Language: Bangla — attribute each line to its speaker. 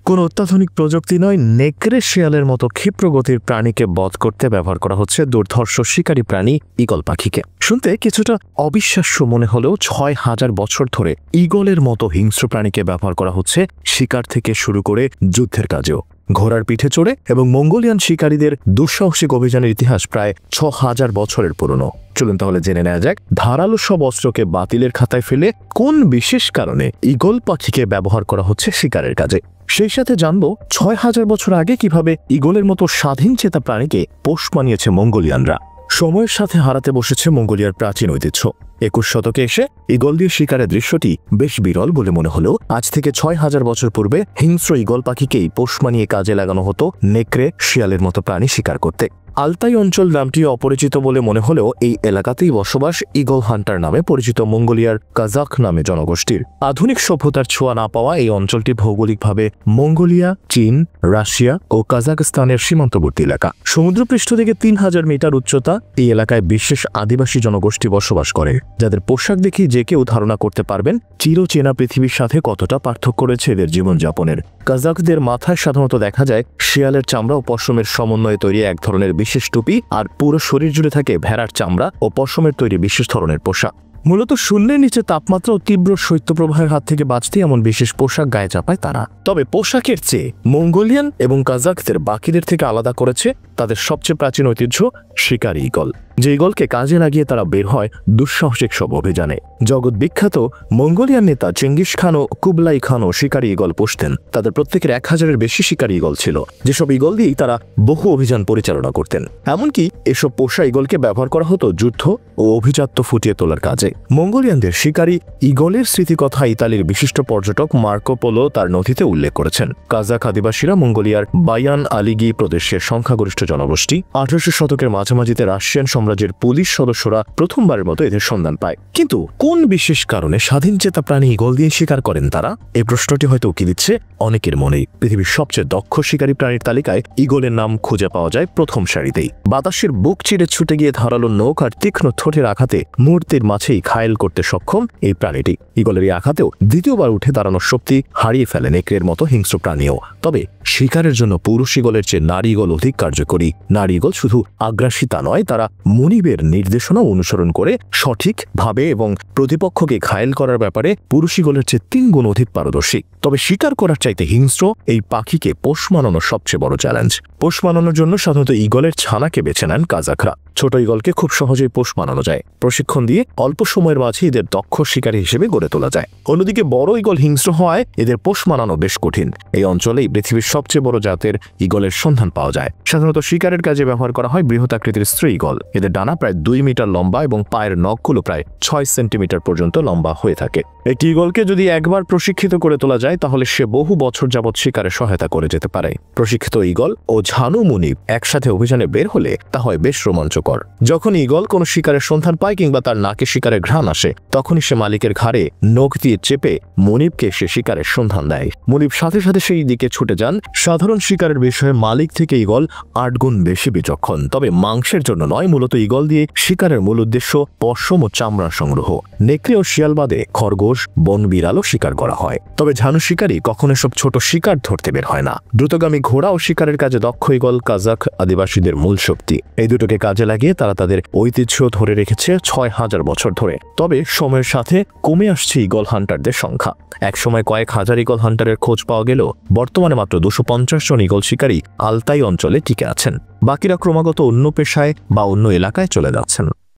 Speaker 1: কোনো অত্যাধুনিক প্রযুক্তি নয়, নেকড়ে শিয়ালের মতো ক্ষিপ্রগতির প্রাণীকে বধ করতে ব্যবহার করা হচ্ছে দুর্ধর্ষ শিকারী প্রাণী ঈগল পাখিকে। শুনতে কিছুটা অবিশ্বাস্য মনে হলেও ৬,০০০ বছর ধরে ঈগলের মতো হিংস্র প্রাণীকে ব্যবহার করা হচ্ছে শিকার থেকে শুরু করে যুদ্ধের কাজেও। ঘোড়ার পিঠে চড়ে এবং মঙ্গোলিয়ান শিকারীদের দুঃসাহসিক অভিযানের ইতিহাস প্রায় ৬,০০০ বছরের পুরনো। চলুন তাহলে জেনে নেওয়া যাক ধারালো সব অস্ত্রকে বাতিলের খাতায় ফেলে কোন বিশেষ কারণে ঈগল পাখিকে ব্যবহার করা হচ্ছে শিকারের কাজে। সেই সাথে জানব ৬,০০০ বছর আগে কিভাবে ঈগলের মতো স্বাধীন চেতা প্রাণীকে পোষ মানিয়েছে মঙ্গোলিয়ানরা। সময়ের সাথে হারাতে বসেছে মঙ্গোলিয়ার প্রাচীন ঐতিহ্য। ২১ শতকে এসে ঈগল দিয়ে শিকারের দৃশ্যটি বেশ বিরল বলে মনে হলেও আজ থেকে ৬,০০০ বছর পূর্বে হিংস্র ঈগল পাখিকেই পোষ মানিয়ে কাজে লাগানো হতো নেকড়ে শিয়ালের মতো প্রাণী শিকার করতে। আলতাই অঞ্চল নামটি অপরিচিত বলে মনে হলেও এই এলাকাতেই বসবাস ঈগল হান্টার নামে পরিচিত মঙ্গোলিয়ার কাজাখ নামে জনগোষ্ঠীর। আধুনিক সভ্যতার ছোঁয়া না পাওয়া এই অঞ্চলটি ভৌগোলিকভাবে মঙ্গোলিয়া, চীন, রাশিয়া ও কাজাখস্তানের সীমান্তবর্তী এলাকা। সমুদ্রপৃষ্ঠ থেকে ৩,০০০ মিটার উচ্চতা এই এলাকায় বিশেষ আদিবাসী জনগোষ্ঠী বসবাস করে, যাদের পোশাক দেখে যে কেউ ধারণা করতে পারবেন চিরচেনা পৃথিবীর সাথে কতটা পার্থক্য রয়েছে এদের জীবনযাপনের। কাজাখদের মাথায় সাধারণত দেখা যায় শিয়ালের চামড়া ও পশমের সমন্বয়ে তৈরি এক ধরনের বিশেষ টুপি, আর পুরো শরীর জুড়ে থাকে ভেড়ার চামড়া ও পশমের তৈরি বিশেষ ধরনের পোশাক। মূলত শূন্যের নিচে তাপমাত্রা ও তীব্র শৈত্যপ্রবাহের হাত থেকে বাঁচতে এমন বিশেষ পোশাক গায়ে চাপায় তারা। তবে পোশাকের চেয়ে মঙ্গোলিয়ান এবং কাজাখদের বাকিদের থেকে আলাদা করেছে তাদের সবচেয়ে প্রাচীন ঐতিহ্য শিকারী ঈগল, যে ঈগলকে কাজে লাগিয়ে তারা বের হয় দুঃসাহসিক সব অভিযানে। জগৎ বিখ্যাত মঙ্গোলিয়ান নেতা চেঙ্গিস খান ও কুবলাই খানও শিকারী ঈগল পুষতেন। তাদের প্রত্যেকের ১,০০০-এর বেশি শিকারী ঈগল ছিল, যেসব ঈগল দিয়েই তারা বহু অভিযান পরিচালনা করতেন। এমনকি এসব পোষা ঈগলকে ব্যবহার করা হতো যুদ্ধ ও অভিজাত্য ফুটিয়ে তোলার কাজে। মঙ্গোলিয়ানদের শিকারী ঈগলের স্মৃতিকথা ইতালির বিশিষ্ট পর্যটক মার্কো পোলো তার নথিতে উল্লেখ করেছেন। কাজাখ আদিবাসীরা মঙ্গোলিয়ার বায়ান আলিগি প্রদেশের সংখ্যাগরিষ্ঠ জনগোষ্ঠী। ১৮০০ শতকের মাঝামাঝিতে রাশিয়ান সাম্রাজ্যের পুলিশ সদস্যরা প্রথমবারের মতো এদের সন্ধান পায়। কিন্তু কোন বিশেষ কারণে স্বাধীনচেতা প্রাণী ঈগল দিয়ে শিকার করেন তারা? এই প্রশ্নটি হয়তো উকি দিচ্ছে অনেকের মনেই। পৃথিবীর সবচেয়ে দক্ষ শিকারী প্রাণীর তালিকায় ঈগলের নাম খুঁজে পাওয়া যায় প্রথম সারিতেই। বাতাসের বুক চিরে ছুটে গিয়ে ধারালো নখ আর তীক্ষ্ণ ঠোঁটের আঘাতে মুহূর্তের মাঝেই ঘায়েল করতে সক্ষম এই প্রাণীটি। ঈগলের এই আঘাতেও দ্বিতীয়বার উঠে দাঁড়ানোর শক্তি হারিয়ে ফেলে নেকড়ের মতো হিংস্র প্রাণীও। তবে শিকারের জন্য পুরুষ ঈগলের চেয়ে নারী ঈগল অধিক কার্যকরী। নারী ঈগল শুধু আগ্রাসী তা নয়, তারা মুনিবের নির্দেশনা অনুসরণ করে সঠিকভাবে এবং প্রতিপক্ষকে ঘায়েল করার ব্যাপারে পুরুষ ঈগলের চেয়ে ৩ গুণ অধিক পারদর্শী। তবে শিকার করার চাইতে হিংস্র এই পাখিকে পোষ মানানো সবচেয়ে বড় চ্যালেঞ্জ। পোষ মানানোর জন্য সাধারণত ঈগলের ছানাকে বেছে নেন কাজাখরা। ছোট ঈগলকে খুব সহজেই পোষ মানানো যায়। প্রশিক্ষণ দিয়ে অল্প সময়ের মাঝে এদের দক্ষ শিকারী হিসেবে গড়ে তোলা যায়। অন্যদিকে বড় ঈগল হিংস্র হওয়ায় এদের পোষ মানানো বেশ কঠিন। এই অঞ্চলেই পৃথিবীর সবচেয়ে বড় জাতের ঈগলের সন্ধান পাওয়া যায়। সাধারণত শিকারের কাজে ব্যবহার করা হয় বৃহৎ আকৃতির স্ত্রী ঈগল। এদের ডানা প্রায় ২ মিটার লম্বা এবং পায়ের নখগুলো প্রায় ৬ সেন্টিমিটার পর্যন্ত লম্বা হয়ে থাকে। একটি ঈগলকে যদি একবার প্রশিক্ষিত করে তোলা যায় তাহলে সে বহু বছর যাবৎ শিকারে সহায়তা করে যেতে পারে। প্রশিক্ষিত ঈগল ও ঝানু মুনিব একসাথে অভিযানে বের হলে তা হয় বেশ রোমাঞ্চকর। যখন ঈগল কোনো শিকারের সন্ধান পায় কিংবা তার নাকে শিকারের ঘ্রাণ আসে, তখনই সে মালিকের ঘাড়ে নখ দিয়ে চেপে মুনিবকে সে শিকারের সন্ধান দেয়। মুনিব সাথে সাথে সেই দিকে ছুটে যান। সাধারণ শিকারের বিষয়ে মালিক থেকে ঈগল ৮ গুণ বেশি বিচক্ষণ। তবে মাংসের জন্য নয়, মূলত ঈগল দিয়ে শিকারের মূল উদ্দেশ্য পশম ও চামড়া সংগ্রহ। নেকড়ে ও শিয়াল বাদে খরগোশ, বন বিড়ালও শিকার করা হয়। তবে ঝানু শিকারী কখনো সব ছোট শিকার ধরতে বের হয় না। দ্রুতগামী ঘোড়া ও শিকারের কাজে দক্ষ ঈগল কাজাখ আদিবাসীদের মূল শক্তি। এই দুটোকে কাজে লাগিয়ে তারা তাদের ঐতিহ্য ধরে রেখেছে ৬,০০০ বছর ধরে। তবে সময়ের সাথে কমে আসছে ঈগল হান্টারদের সংখ্যা। একসময় কয়েক হাজার ঈগল হান্টারের খোঁজ পাওয়া গেলেও বর্তমানে মাত্র ২৫০ জন ঈগল শিকারী আলতাই অঞ্চলে টিকে আছেন। বাকিরা ক্রমাগত অন্য পেশায় বা অন্য এলাকায় চলে যাচ্ছেন।